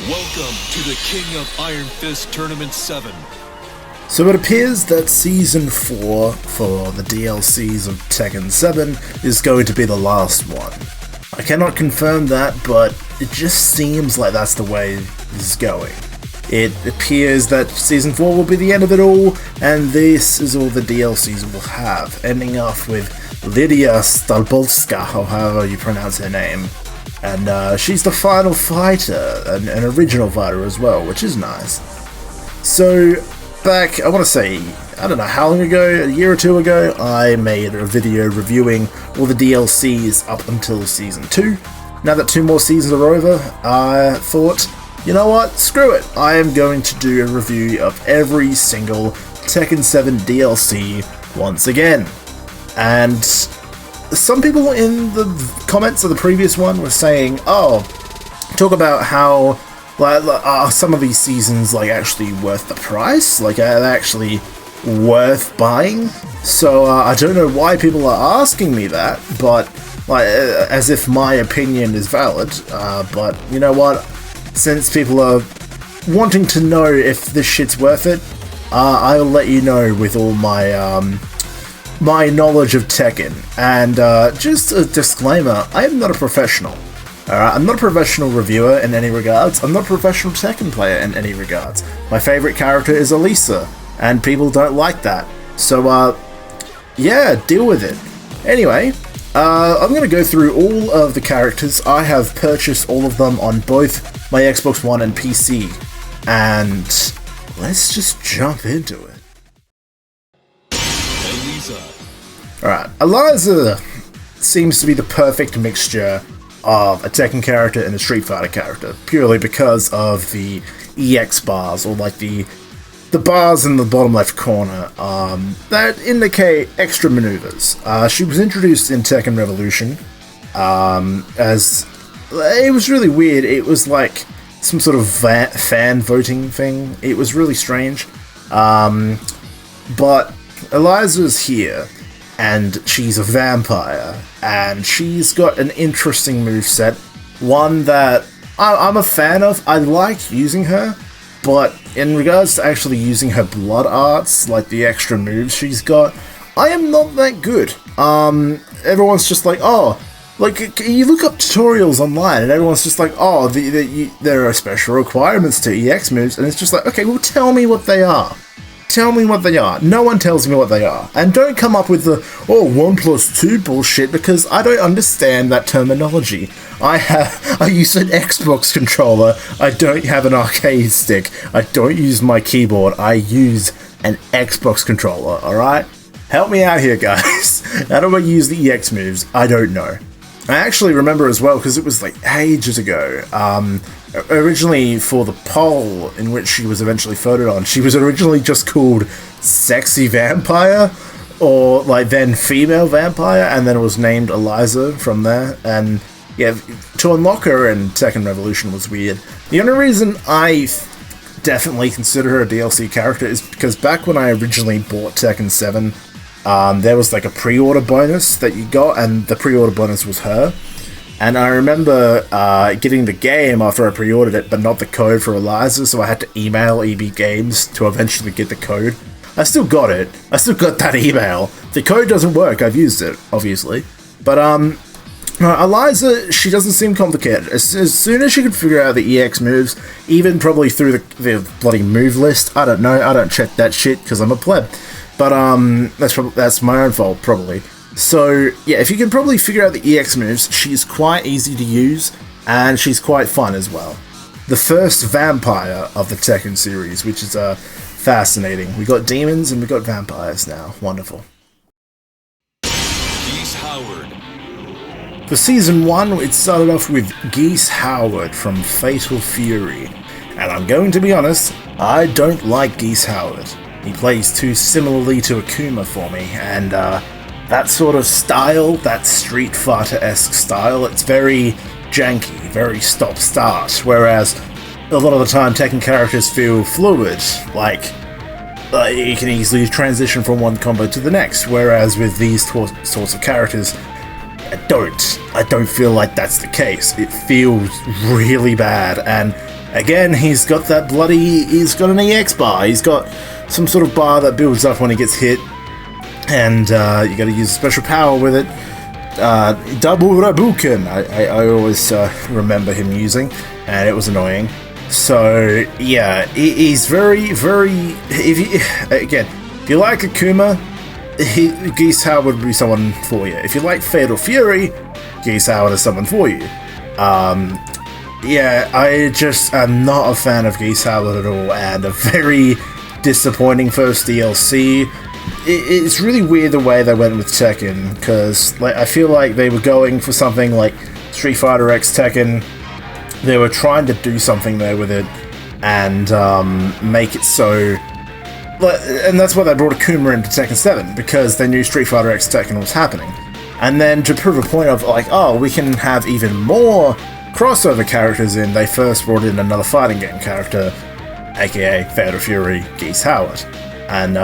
Welcome to the King of Iron Fist Tournament 7. So it appears that Season 4 for the DLCs of Tekken 7 is going to be the last one. I cannot confirm that, but it just seems like that's the way this is going. It appears that Season 4 will be the end of it all, and this is all the DLCs will have, ending off with Lidia Sobieska, or however you pronounce her name. And she's the final fighter, an original fighter as well, which is nice. So, back, I want to say, I don't know how long ago, a year or two ago, I made a video reviewing all the DLCs up until Season 2. Now that 2 more seasons are over, I thought, you know what, screw it. I am going to do a review of every single Tekken 7 DLC once again. And some people in the comments of the previous one were saying, oh, talk about how are some of these seasons actually worth the price? Are they actually worth buying? So I don't know why people are asking me that, but as if my opinion is valid. But you know what? Since people are wanting to know if this shit's worth it, I'll let you know with all my my knowledge of Tekken. And just a disclaimer, I am not a professional. Alright, I'm not a professional reviewer in any regards. I'm not a professional Tekken player in any regards. My favourite character is Eliza, and people don't like that. So, yeah, deal with it. Anyway, I'm going to go through all of the characters. I have purchased all of them on both my Xbox One and PC. And let's just jump into it. Alright, Eliza seems to be the perfect mixture of a Tekken character and a Street Fighter character, purely because of the EX bars, or the bars in the bottom left corner that indicate extra maneuvers. She was introduced in Tekken Revolution as it was really weird. It was like some sort of fan voting thing. It was really strange. But Eliza's here, and she's a vampire, and she's got an interesting moveset, one that I'm a fan of. I like using her, but in regards to actually using her blood arts, the extra moves she's got, I am not that good. Everyone's just like, oh, you look up tutorials online, and everyone's just like, oh, there are special requirements to EX moves, and it's just like, okay, well, tell me what they are. Tell me what they are. No one tells me what they are. And don't come up with the, 1+2 bullshit, because I don't understand that terminology. I use an Xbox controller. I don't have an arcade stick. I don't use my keyboard. I use an Xbox controller, alright? Help me out here, guys. How do I use the EX moves? I don't know. I actually remember as well, because it was ages ago, originally for the poll in which she was eventually voted on, she was originally just called Sexy Vampire, or then Female Vampire, and then it was named Eliza from there. And yeah, to unlock her in Tekken Revolution was weird. The only reason I definitely consider her a DLC character is because back when I originally bought Tekken 7, there was a pre-order bonus that you got, and the pre-order bonus was her. And I remember getting the game after I pre-ordered it, but not the code for Eliza, so I had to email EB Games to eventually get the code. I still got it. I still got that email. The code doesn't work. I've used it, obviously. But Eliza, she doesn't seem complicated. As soon as she could figure out the EX moves, even probably through the bloody move list, I don't know. I don't check that shit because I'm a pleb. But that's my own fault, probably. So, yeah, if you can probably figure out the EX moves, she's quite easy to use, and she's quite fun as well. The first vampire of the Tekken series, which is fascinating. We got demons and we got vampires now. Wonderful. Geese Howard. For Season 1, it started off with Geese Howard from Fatal Fury. And I'm going to be honest, I don't like Geese Howard. He plays too similarly to Akuma for me, and that sort of style, that Street Fighter-esque style, it's very janky, very stop-start, whereas a lot of the time Tekken characters feel fluid, you can easily transition from one combo to the next, whereas with these sorts of characters, I don't feel like that's the case. It feels really bad, and again, he's got an EX bar. He's got some sort of bar that builds up when he gets hit, and you got to use a special power with it. Double Rabuken, I always remember him using, and it was annoying. So yeah, he's very, very. If you like Akuma, Geese Howard would be someone for you. If you like Fatal Fury, Geese Howard is someone for you. Yeah, I just am not a fan of Geese Howard at all, and a very disappointing first DLC. It's really weird the way they went with Tekken, because I feel like they were going for something like Street Fighter X Tekken. They were trying to do something there with it, and make it so... And that's why they brought Akuma into Tekken 7, because they knew Street Fighter X Tekken was happening. And then to prove a point of, like, oh, we can have even more crossover characters in, they first brought in another fighting game character, aka Fatal Fury, Geese Howard. And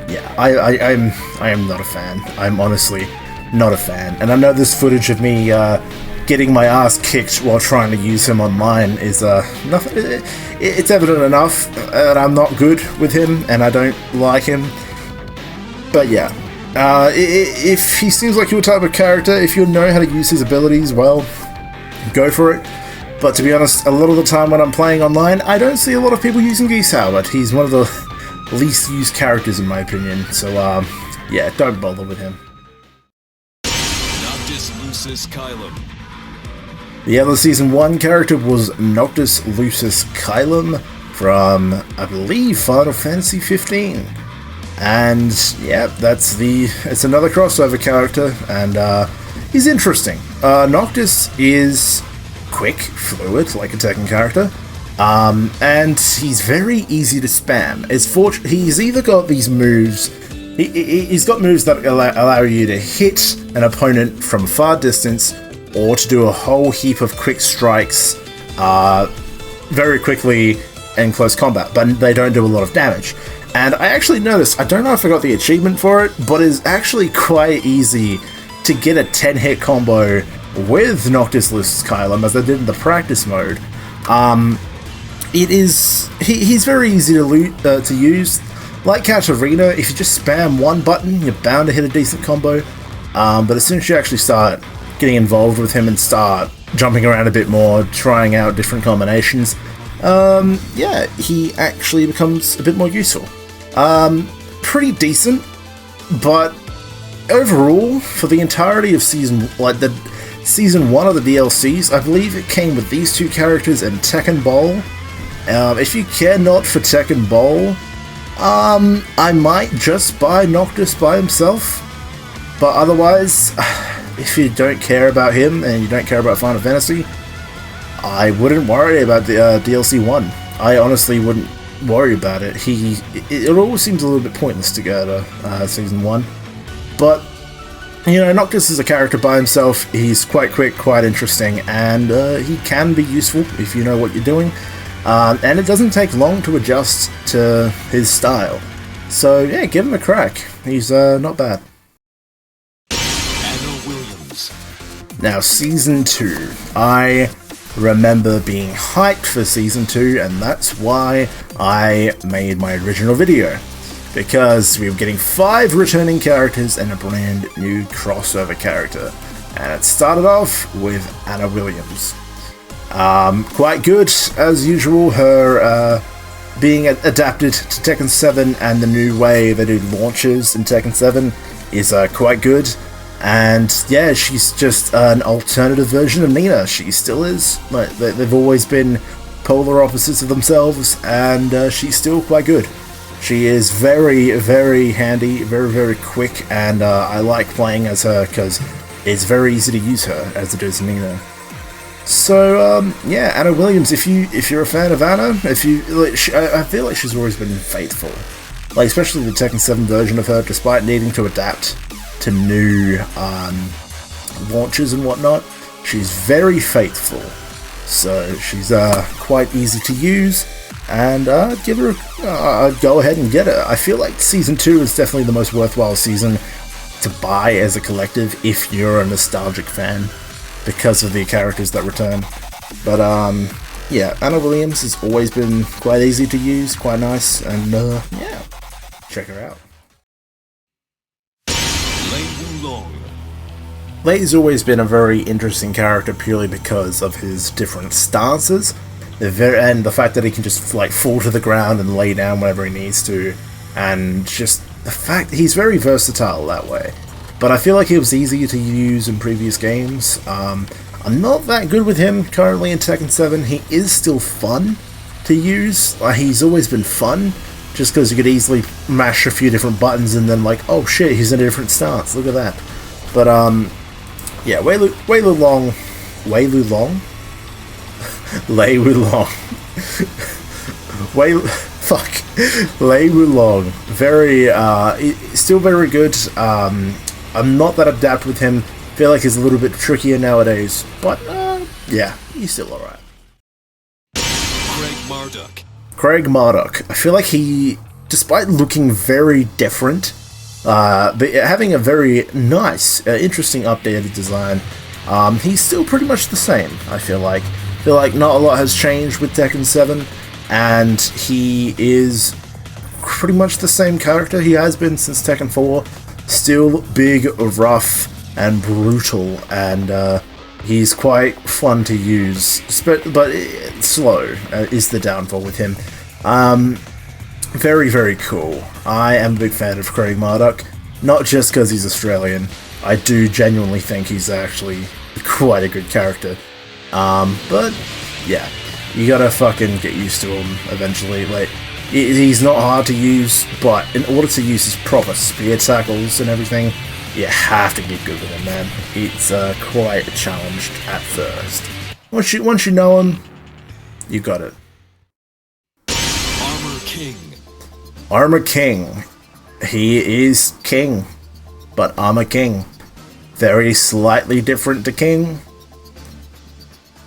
yeah, I am not a fan. I'm honestly not a fan. And I know this footage of me getting my ass kicked while trying to use him online is nothing. It's evident enough that I'm not good with him and I don't like him. But yeah, if he seems like your type of character, if you know how to use his abilities well, go for it. But to be honest, a lot of the time when I'm playing online, I don't see a lot of people using Geese Howard. He's one of the least used characters in my opinion. So yeah, don't bother with him. Noctis, Lucis, Caelum. The other Season 1 character was Noctis, Lucis, Caelum from, I believe, Final Fantasy 15. And yeah, it's another crossover character, and he's interesting. Noctis is quick, fluid, like a Tekken character, and he's very easy to spam. He's either got these moves, he's got moves that allow you to hit an opponent from far distance, or to do a whole heap of quick strikes very quickly in close combat, but they don't do a lot of damage. And I actually noticed, I don't know if I got the achievement for it, but it's actually quite easy to get a 10-hit combo with Noctis, Lucis, Caelum, as I did in the practice mode. He's very easy to use. Like Katarina, if you just spam one button, you're bound to hit a decent combo. But as soon as you actually start getting involved with him and start jumping around a bit more, trying out different combinations, yeah, he actually becomes a bit more useful. Pretty decent, but overall, for the entirety of Season 1 of the DLCs, I believe it came with these two characters and Tekken Bowl. If you care not for Tekken Bowl, I might just buy Noctis by himself, but otherwise, if you don't care about him and you don't care about Final Fantasy, I wouldn't worry about the DLC 1. I honestly wouldn't worry about it. It always seems a little bit pointless to go to Season 1. But, you know, Noctis is a character by himself. He's quite quick, quite interesting, and he can be useful if you know what you're doing. And it doesn't take long to adjust to his style. So, yeah, give him a crack. He's not bad. Now, Season 2. I remember being hyped for Season 2, and that's why I made my original video. Because we were getting 5 returning characters and a brand new crossover character. And it started off with Anna Williams. Quite good, as usual, her being adapted to Tekken 7 and the new way they do launches in Tekken 7 is quite good. And yeah, she's just an alternative version of Nina. She still is. Like, they've always been polar opposites of themselves, and she's still quite good. She is very, very handy, very, very quick, and I like playing as her because it's very easy to use her as it is Nina. So yeah, Anna Williams. If you're a fan of Anna, I feel like she's always been faithful. Like, especially the Tekken 7 version of her, despite needing to adapt to new launches and whatnot, she's very faithful. So she's quite easy to use, and give her go ahead and get it. I feel like Season 2 is definitely the most worthwhile season to buy as a collective if you're a nostalgic fan, because of the characters that return. But yeah, Anna Williams has always been quite easy to use, quite nice, and yeah, check her out. Lei Wulong. Lei's always been a very interesting character purely because of his different stances, and the fact that he can just like fall to the ground and lay down whenever he needs to, and just the fact he's very versatile that way. But I feel like he was easier to use in previous games. I'm not that good with him currently in Tekken 7. He is still fun to use. He's always been fun, just because you could easily mash a few different buttons and then like, oh shit, he's in a different stance. Look at that. But yeah, Lei Wulong. Lei Wulong. Lei Wulong. Very, still very good. I'm not that adept with him. Feel like he's a little bit trickier nowadays. But, yeah, he's still alright. Craig Marduk. I feel like he, despite looking very different, but having a very nice, interesting updated design, he's still pretty much the same, I feel like. Not a lot has changed with Tekken 7, and he is pretty much the same character he has been since Tekken 4. Still big, rough, and brutal, and he's quite fun to use, but slow is the downfall with him. Very, very cool. I am a big fan of Craig Marduk, not just because he's Australian. I do genuinely think he's actually quite a good character. But yeah, you gotta fucking get used to him eventually. Like, he's not hard to use, but in order to use his proper spear tackles and everything, you have to get good with him, man. It's quite a challenge at first. Once you know him, you got it. Armor King. He is King, but Armor King. Very slightly different to King.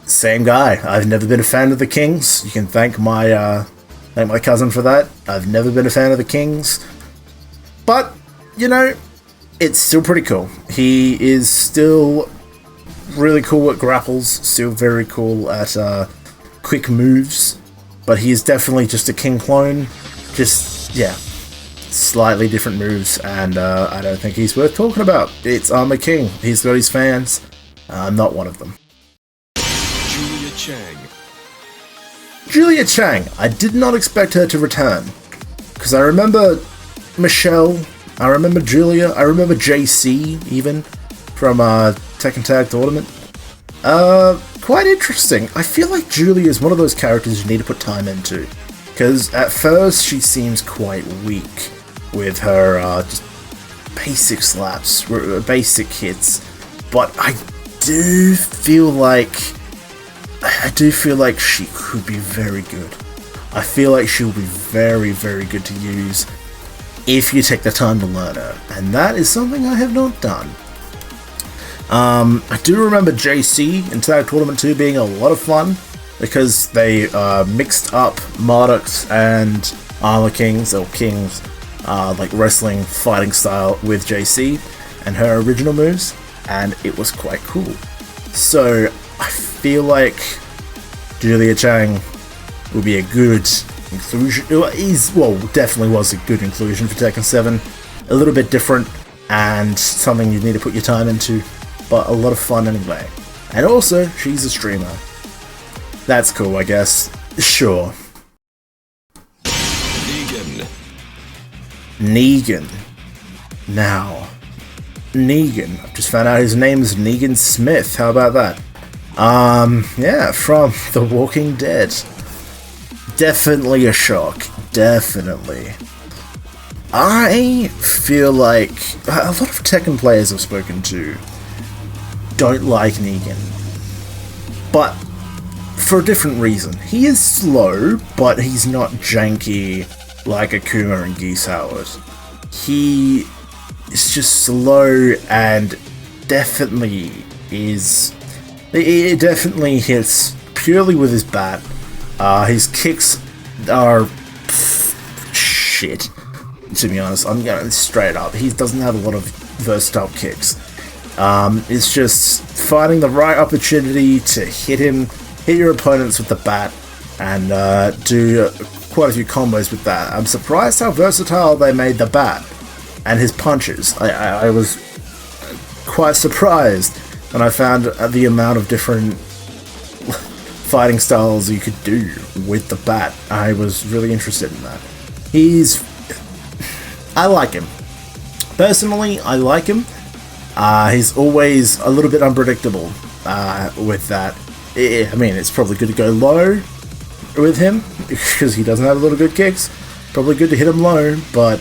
Same guy. I've never been a fan of the Kings. You can thank my cousin for that. I've never been a fan of the Kings. But, you know, it's still pretty cool. He is still really cool at grapples, still very cool at quick moves, but he is definitely just a King clone. Just, yeah, slightly different moves, and I don't think he's worth talking about. It's Armor King. He's got his fans. I'm not one of them. Julia Chang. I did not expect her to return, because I remember Michelle, I remember Julia, I remember JC even from Tekken Tag Tournament. Quite interesting. I feel like Julia is one of those characters you need to put time into, because at first she seems quite weak with her just basic slaps, basic hits, but I do feel like she could be very good. I feel like she'll be very, very good to use if you take the time to learn her, and that is something I have not done. I do remember JC in Tag Tournament 2 being a lot of fun, because they mixed up Marduk's and Armor King's, or King's, like wrestling fighting style with JC and her original moves, and it was quite cool. So I feel like Julia Chang will be a good inclusion. Definitely was a good inclusion for Tekken 7. A little bit different, and something you need to put your time into, but a lot of fun anyway. And also, she's a streamer. That's cool, I guess. Sure. Negan. Now, Negan. I've just found out his name is Negan Smith. How about that? Yeah, from The Walking Dead. Definitely a shock. Definitely. I feel like a lot of Tekken players I've spoken to don't like Negan. But for a different reason. He is slow, but he's not janky like Akuma and Geese Howard. He is just slow and definitely is... It definitely hits purely with his bat. His kicks are shit, to be honest. I'm going straight up. He doesn't have a lot of versatile kicks. It's just finding the right opportunity to hit him hit your opponents with the bat and do quite a few combos with that. I'm surprised how versatile they made the bat and his punches. I was quite surprised when I found the amount of different fighting styles you could do with the bat. I was really interested in that. I like him. Personally, I like him. He's always a little bit unpredictable with that. I mean, it's probably good to go low with him because he doesn't have a lot of good kicks. Probably good to hit him low, but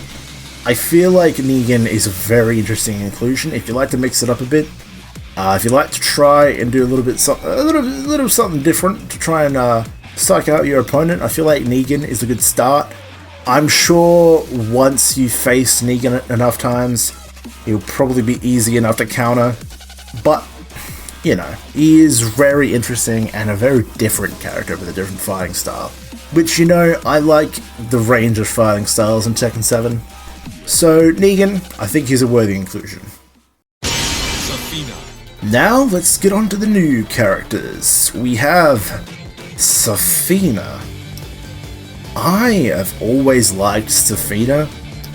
I feel like Negan is a very interesting inclusion. If you like to mix it up a bit, if you like to try and do a little something different to try and psych out your opponent, I feel like Negan is a good start. I'm sure once you face Negan enough times, he'll probably be easy enough to counter, but, you know, he is very interesting and a very different character with a different fighting style. Which, you know, I like the range of fighting styles in Tekken 7. So, Negan, I think he's a worthy inclusion. Zafina. Now, let's get on to the new characters. We have Zafina. I have always liked Zafina.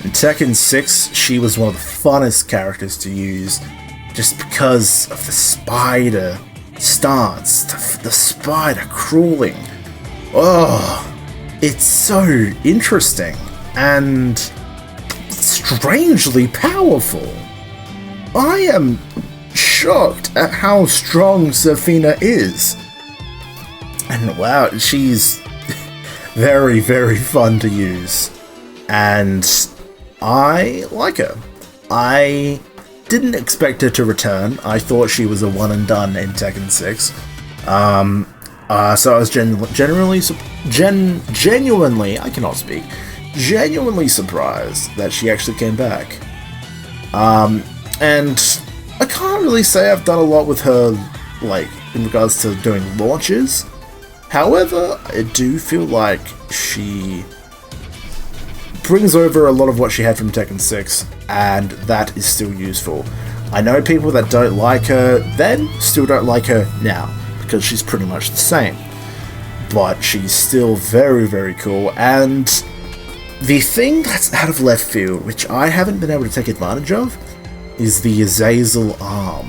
In Tekken 6, she was one of the funnest characters to use just because of the spider stance, the spider crawling. Oh, it's so interesting and strangely powerful. I am shocked at how strong Zafina is. And wow, she's very, very fun to use. And I like her. I didn't expect her to return. I thought she was a one and done in Tekken 6. So I was genuinely, I cannot speak, genuinely surprised that she actually came back. And I can't really say I've done a lot with her, like, in regards to doing launches. However, I do feel like she brings over a lot of what she had from Tekken 6, and that is still useful. I know people that don't like her then still don't like her now, because she's pretty much the same. But she's still very, very cool, and the thing that's out of left field, which I haven't been able to take advantage of, is the Azazel arm,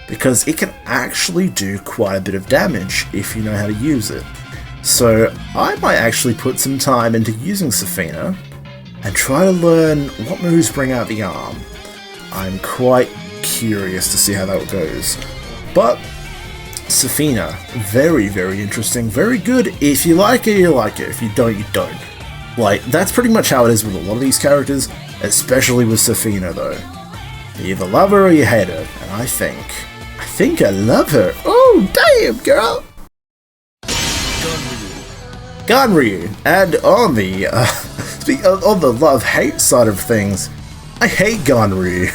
because it can actually do quite a bit of damage if you know how to use it. So I might actually put some time into using Zafina and try to learn what moves bring out the arm. I'm quite curious to see how that goes. But Zafina, very, very interesting, very good. If you like it, you like it. If you don't, you don't. Like, that's pretty much how it is with a lot of these characters, especially with Zafina though. You either love her or you hate her, and I think I love her. Oh, damn, girl! Ganryu. And on the love-hate side of things, I hate Ganryu.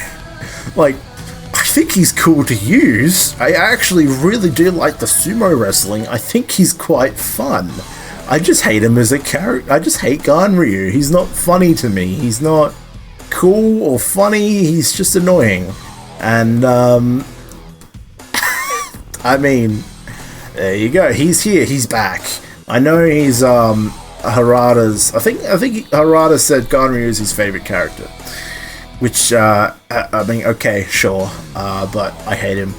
Like, I think he's cool to use. I actually really do like the sumo wrestling. I think he's quite fun. I just hate him as a character. I just hate Ganryu. He's not funny to me. He's not cool or funny. He's just annoying. And, I mean, there you go. He's here. He's back. I know he's, Harada's... I think Harada said Ganryu is his favorite character. Which, I mean, okay, sure. But I hate him.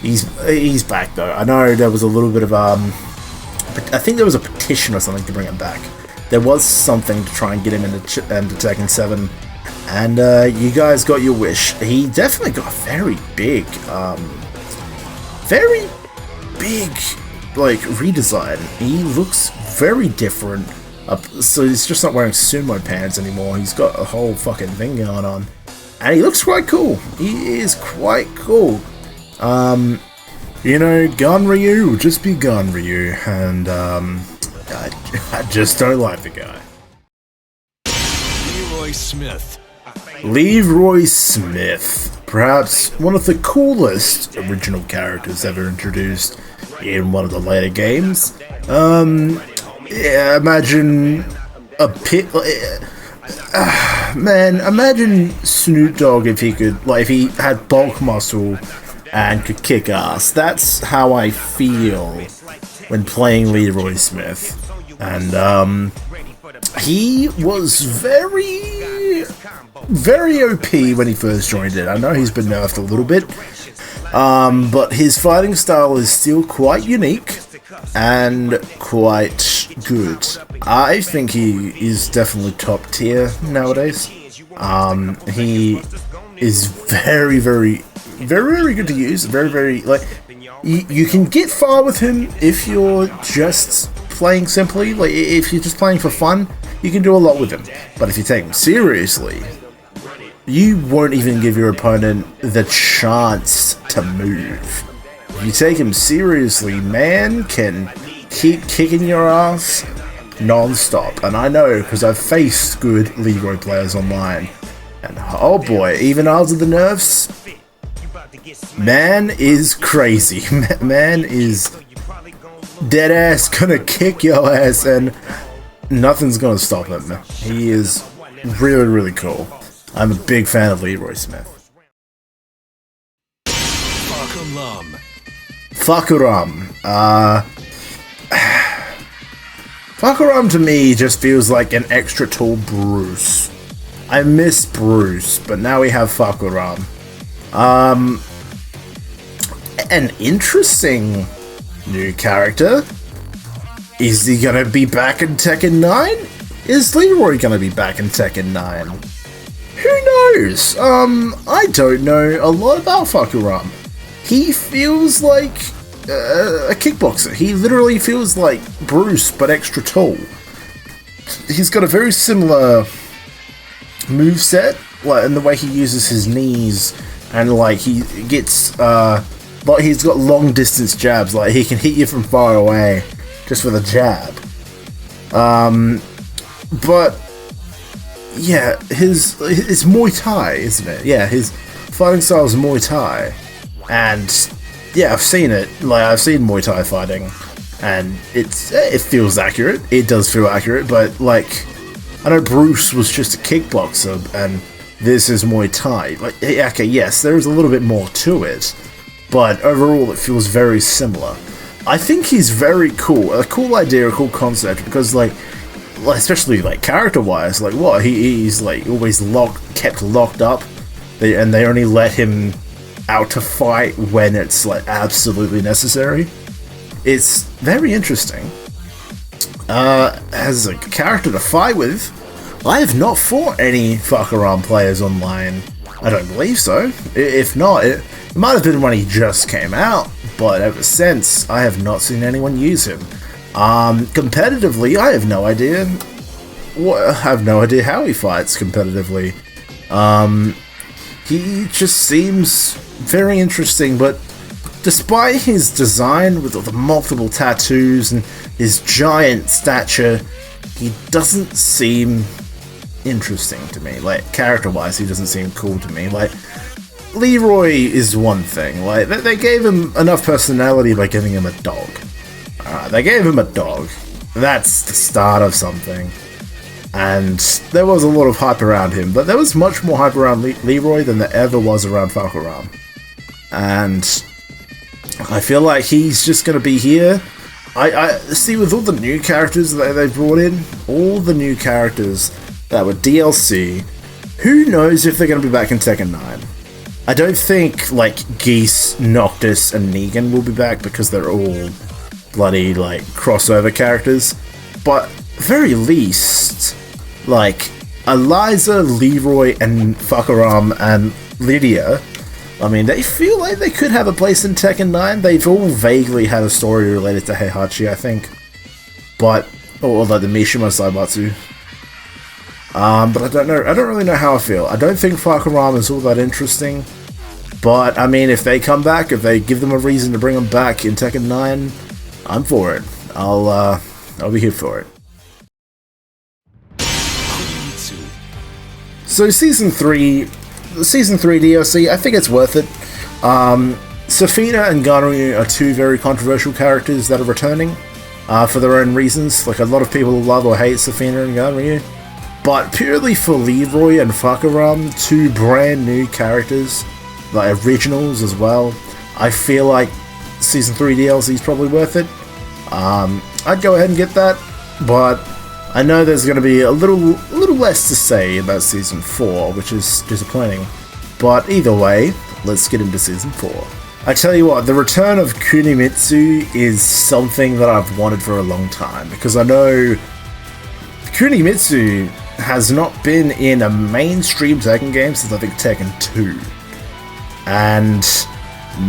He's back though. I know there was a little bit of I think there was a petition or something to bring him back. There was something to try and get him into Tekken 7, and you guys got your wish. He definitely got very big, like redesign. He looks very different. So he's just not wearing sumo pants anymore. He's got a whole fucking thing going on, and he looks quite cool. He is quite cool. You know, Ganryu will just be Ganryu, and I just don't like the guy. Leroy Smith. Leroy Smith, perhaps one of the coolest original characters ever introduced in one of the later games. Yeah, imagine a pit. Man, imagine Snoop Dogg if he could, like, if he had bulk muscle and could kick ass. That's how I feel when playing Leroy Smith. And he was very OP when he first joined it. I know he's been nerfed a little bit, but his fighting style is still quite unique and quite good. I think he is definitely top tier nowadays. He is very good to use. Very like you can get far with him if you're just playing simply. Like if you're just playing for fun, you can do a lot with him. But if you take him seriously, you won't even give your opponent the chance to move. If you take him seriously, man can keep kicking your ass non-stop. And I know, because I've faced good Leroy players online. And oh boy, even after the nerfs, man is crazy. Man is deadass gonna kick your ass and nothing's gonna stop him. He is really cool. I'm a big fan of Leroy Smith. Fahkumram. Fahkumram to me just feels like an extra tall Bruce. I miss Bruce, but now we have Fahkumram. An interesting new character. Is he gonna be back in Tekken 9? Is Leroy gonna be back in Tekken 9? Who knows? I don't know a lot about Fahkumram. He feels like a kickboxer. He literally feels like Bruce, but extra tall. He's got a very similar moveset, like in the way he uses his knees, and like he gets, but he's got long distance jabs. Like he can hit you from far away just with a jab. But yeah, it's Muay Thai, isn't it? Yeah, his fighting style is Muay Thai, and yeah, I've seen it. Like I've seen Muay Thai fighting, and it feels accurate. It does feel accurate, but like I know Bruce was just a kickboxer, and this is Muay Thai. Like okay, yes, there is a little bit more to it, but overall it feels very similar. I think he's very cool. A cool idea, a cool concept, because like especially like character-wise, like what he's like always kept locked up, and they only let him out to fight when it's like absolutely necessary. It's very interesting. As a character to fight with, I have not fought any Fahkumram players online. I don't believe so. If not, it might have been when he just came out, but ever since, I have not seen anyone use him. Competitively, I have no idea. I have no idea how he fights competitively. He just seems very interesting, but despite his design with all the multiple tattoos and his giant stature, he doesn't seem interesting to me. Like, character-wise, he doesn't seem cool to me. Like, Leroy is one thing. Like, they gave him enough personality by giving him a dog. They gave him a dog. That's the start of something. And there was a lot of hype around him, but there was much more hype around Leroy than there ever was around Fahkumram. And I feel like he's just going to be here. I see with all the new characters that they brought in, all the new characters that were DLC, who knows if they're going to be back in Tekken 9. I don't think, like, Geese, Noctis, and Negan will be back because they're all bloody, like, crossover characters. But, very least, like, Eliza, Leroy, and Fahkumram, and Lidia, I mean, they feel like they could have a place in Tekken 9. They've all vaguely had a story related to Heihachi, I think. But, or like the Mishima Saibatsu. But I don't know. I don't really know how I feel. I don't think Fahkumram is all that interesting. But, I mean, if they come back, if they give them a reason to bring them back in Tekken 9, I'm for it. I'll be here for it. So, Season 3 DLC, I think it's worth it. Zafina and Ganryu are two very controversial characters that are returning for their own reasons. Like, a lot of people love or hate Zafina and Ganryu. But purely for Leroy and Fahkumram, two brand new characters, like originals as well, I feel like Season 3 DLC is probably worth it. I'd go ahead and get that, but I know there's going to be a little less to say about Season 4, which is disappointing. But either way, let's get into Season 4. I tell you what, the return of Kunimitsu is something that I've wanted for a long time, because I know Kunimitsu has not been in a mainstream Tekken game since I think Tekken 2. And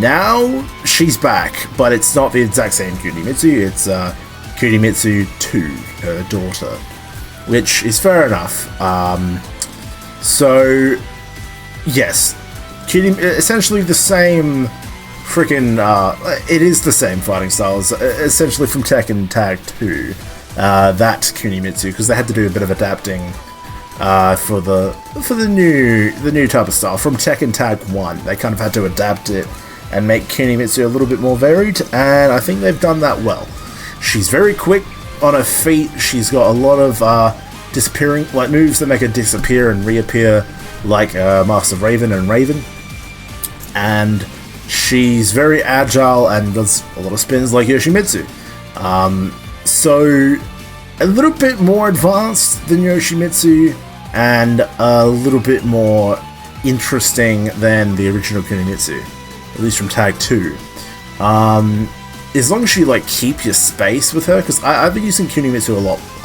now she's back, but it's not the exact same Kunimitsu, it's Kunimitsu 2, her daughter, which is fair enough. So, yes, essentially the same freaking, it is the same fighting styles, essentially from Tekken Tag 2, that Kunimitsu, because they had to do a bit of adapting for the new type of style. From Tekken Tag 1, they kind of had to adapt it and make Kunimitsu a little bit more varied, and I think they've done that well. She's very quick on her feet, she's got a lot of disappearing, like moves that make her disappear and reappear, like Master Raven and Raven, and she's very agile and does a lot of spins like Yoshimitsu. So a little bit more advanced than Yoshimitsu and a little bit more interesting than the original Kunimitsu, at least from Tag 2. As long as you like keep your space with her, because I've been using Kunimitsu a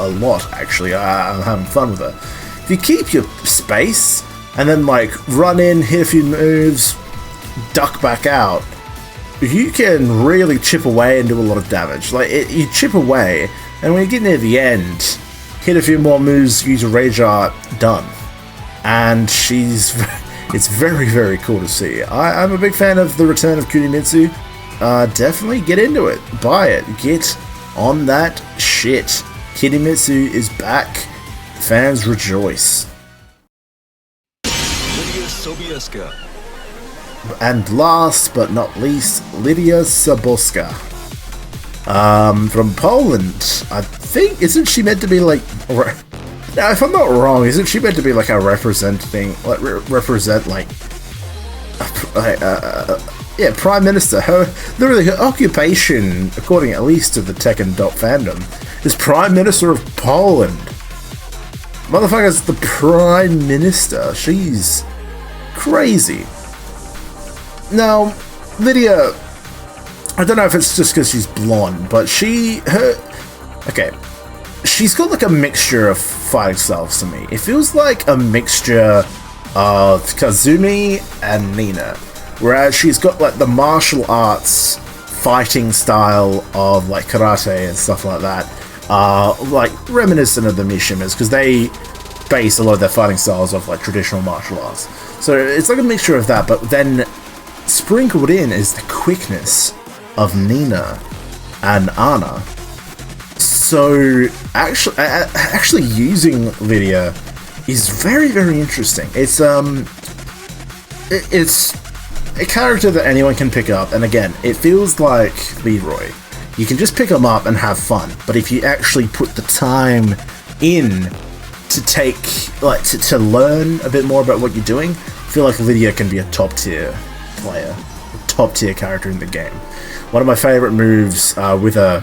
lot actually. I'm having fun with her. If you keep your space and then like run in, hit a few moves, duck back out, you can really chip away and do a lot of damage. Like you chip away, and when you get near the end, hit a few more moves, use a rage art, done. And it's very, very cool to see. I'm a big fan of the return of Kunimitsu. Definitely get into it, buy it, get on that shit. Kunimitsu is back. Fans rejoice. Lidia Sobieska. And last but not least, Lidia Sobieska. From Poland. I think, isn't she meant to be like... Now, if I'm not wrong, isn't she meant to be like a yeah, Prime Minister. Literally, her occupation, according at least to the Tekken fandom, is Prime Minister of Poland. Motherfucker's the Prime Minister. She's crazy. Now, Lidia, I don't know if it's just because she's blonde, but she's got like a mixture of fighting styles to me. It feels like a mixture of Kazumi and Nina, whereas she's got like the martial arts fighting style of like karate and stuff like that, like reminiscent of the Mishimas, because they base a lot of their fighting styles off like traditional martial arts. So it's like a mixture of that, but then sprinkled in is the quickness of Nina and Anna. So actually using Lidia is very, very interesting. It's a character that anyone can pick up, and again, it feels like Leroy. You can just pick him up and have fun, but if you actually put the time in to to learn a bit more about what you're doing, I feel like Lidia can be a top tier player, a top tier character in the game. One of my favorite moves with her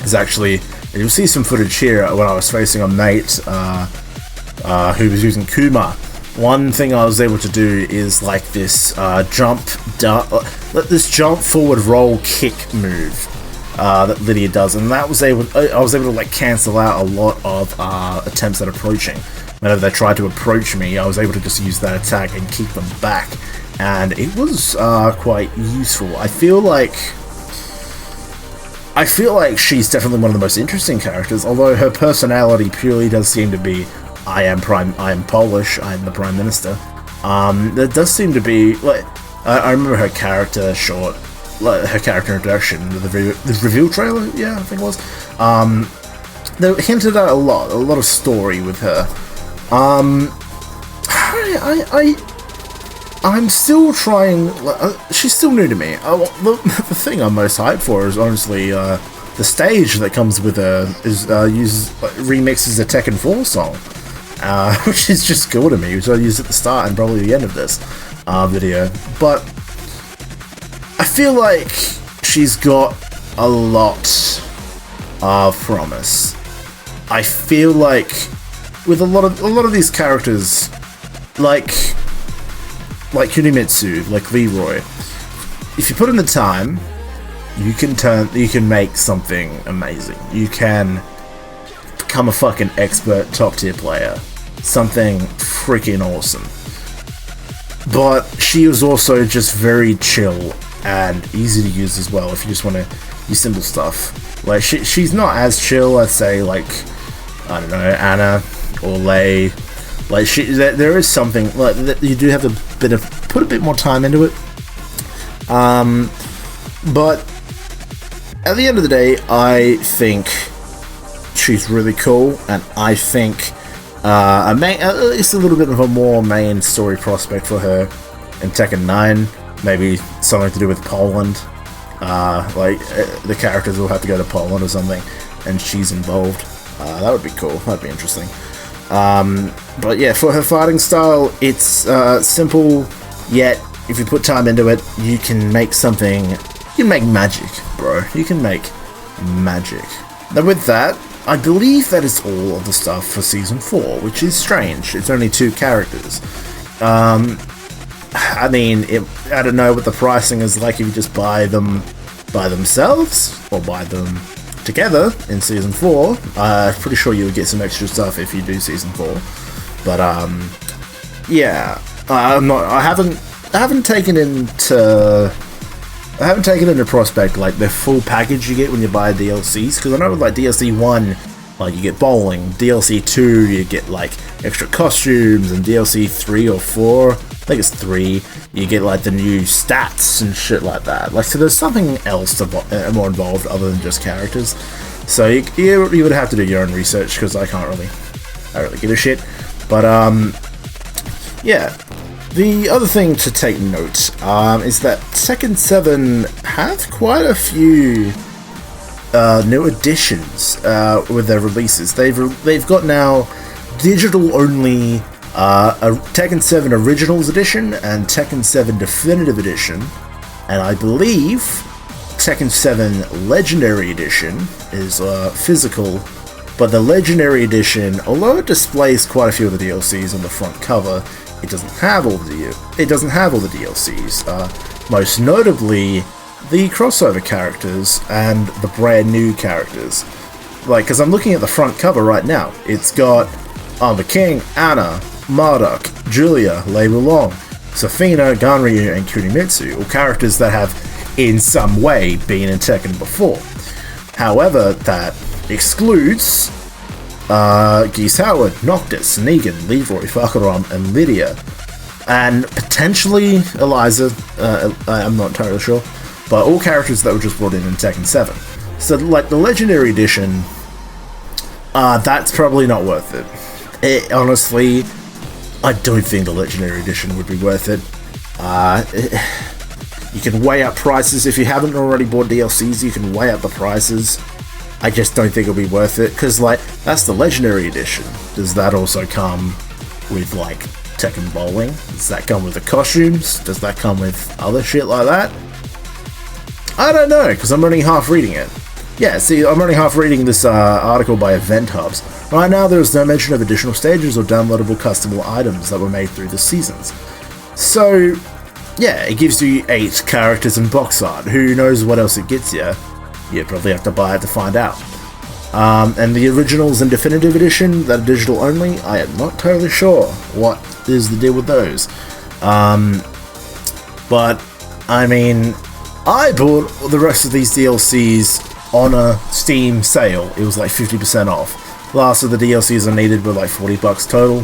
is actually, you'll see some footage here when I was facing a mate who was using Kuma. One thing I was able to do is like this jump forward roll kick move that Lidia does, and I was able to like cancel out a lot of attempts at approaching. Whenever they tried to approach me, I was able to just use that attack and keep them back, and it was quite useful. I feel like she's definitely one of the most interesting characters, although her personality purely does seem to be, I am Polish, I am the Prime Minister. There does seem to be, like, I remember her character short, like, her character introduction, the reveal trailer, yeah, I think it was. They hinted at a lot of story with her. I'm still trying, she's still new to me. The thing I'm most hyped for is honestly, the stage that comes with her is, remixes a Tekken 4 song. Which is just cool to me, which I'll use at the start and probably the end of this video. But I feel like she's got a lot of promise. I feel like with a lot of these characters, like Kunimitsu, like Leroy, if you put in the time, you can make something amazing. You can become a fucking expert top tier player. Something freaking awesome. But she is also just very chill and easy to use as well if you just want to use simple stuff. Like she's not as chill, I'd say, like, I don't know, Anna or Lei. Like there is something like that. You do have put a bit more time into it. But at the end of the day, I think she's really cool, and I think at least a little bit of a more main story prospect for her in Tekken 9, maybe something to do with Poland. The characters will have to go to Poland or something, and she's involved. That would be cool. That'd be interesting. But yeah, for her fighting style, it's simple, yet if you put time into it, you can make something. You can make magic, bro. You can make magic. Now with that, I believe that is all of the stuff for Season 4, which is strange. It's only 2 characters. I mean, I don't know what the pricing is like if you just buy them by themselves, or buy them together in Season 4. Pretty sure you would get some extra stuff if you do Season 4. But, yeah. I haven't taken into prospect like the full package you get when you buy DLCs, because I know with like DLC 1, like you get bowling, DLC 2 you get like extra costumes, and DLC 3 or 4, I think it's 3, you get like the new stats and shit like that. Like, so there's something else more involved other than just characters. So you would have to do your own research, because I don't really give a shit. But yeah. The other thing to take note is that Tekken 7 have quite a few new additions with their releases. They've got now digital only a Tekken 7 Originals Edition and Tekken 7 Definitive Edition, and I believe Tekken 7 Legendary Edition is physical. But the Legendary Edition, although it displays quite a few of the DLCs on the front cover, it doesn't have all the DLCs. Most notably, the crossover characters and the brand new characters. Like, because I'm looking at the front cover right now. It's got the King, Anna, Marduk, Julia, Lei Wulong, Zafina, Ganryu, and Kunimitsu, all characters that have in some way been in Tekken before. However, that excludes Geese Howard, Noctis, Negan, Leroy, Fahkumram, and Lidia, and potentially Eliza. I'm not entirely sure, but all characters that were just brought in Tekken 7. So, like, the Legendary Edition, that's probably not worth it. Honestly, I don't think the Legendary Edition would be worth it. You can weigh up prices. If you haven't already bought DLCs, you can weigh up the prices. I just don't think it'll be worth it, because, like, that's the Legendary Edition. Does that also come with, like, Tekken Bowling? Does that come with the costumes? Does that come with other shit like that? I don't know, because I'm only half reading it. Yeah, see, I'm only half reading this article by Event Hubs. Right now, there is no mention of additional stages or downloadable customable items that were made through the seasons. So, yeah, it gives you 8 characters in box art. Who knows what else it gets you? You probably have to buy it to find out. And the Originals and Definitive Edition, that are digital only, I am not totally sure what is the deal with those. But, I mean, I bought the rest of these DLCs on a Steam sale. It was like 50% off. Last of the DLCs I needed were like $40 total,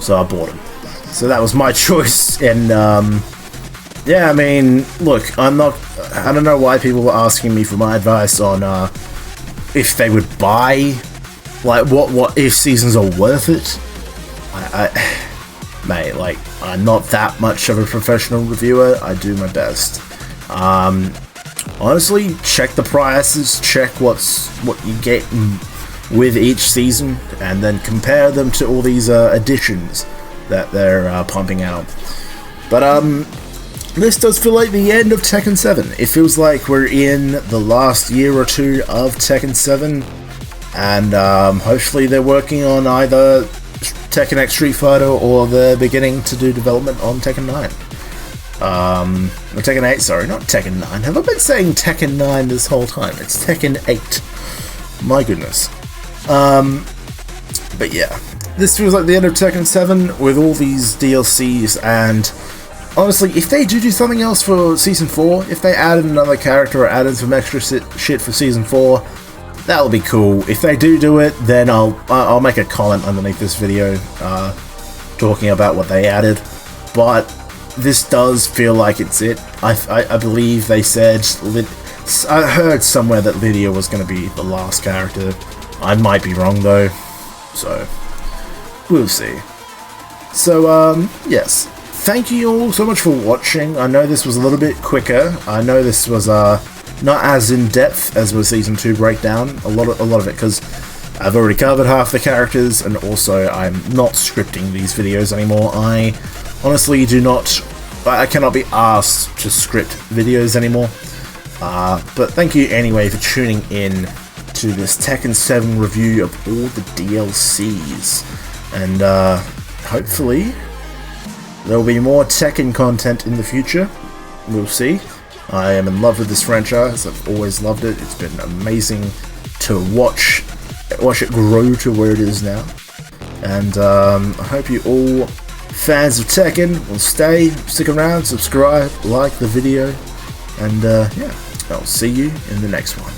so I bought them. So that was my choice, and yeah, I mean, look, I don't know why people were asking me for my advice on if they would buy, like, what if seasons are worth it. Mate, like, I'm not that much of a professional reviewer. I do my best. Honestly, check the prices, check what you get with each season, and then compare them to all these additions that they're pumping out. But this does feel like the end of Tekken 7. It feels like we're in the last year or two of Tekken 7, and hopefully they're working on either Tekken X Street Fighter or they're beginning to do development on Tekken 9. Or Tekken 8, sorry, not Tekken 9. Have I been saying Tekken 9 this whole time? It's Tekken 8. My goodness. But yeah, this feels like the end of Tekken 7 with all these DLCs, and honestly, if they do something else for Season 4, if they added another character or added some extra shit for Season 4, that'll be cool. If they do it, then I'll make a comment underneath this video talking about what they added. But this does feel like it's it. I believe they said... I heard somewhere that Lidia was going to be the last character. I might be wrong though. So, we'll see. So, yes. Thank you all so much for watching. I know this was a little bit quicker. I know this was not as in-depth as with Season 2 breakdown. A lot of it, because I've already covered half the characters, and also I'm not scripting these videos anymore. I honestly I cannot be asked to script videos anymore. But thank you anyway for tuning in to this Tekken 7 review of all the DLCs. And hopefully there will be more Tekken content in the future. We'll see. I am in love with this franchise. I've always loved it. It's been amazing to watch it grow to where it is now. And I hope you all, fans of Tekken, will stick around, subscribe, like the video, and yeah, I'll see you in the next one.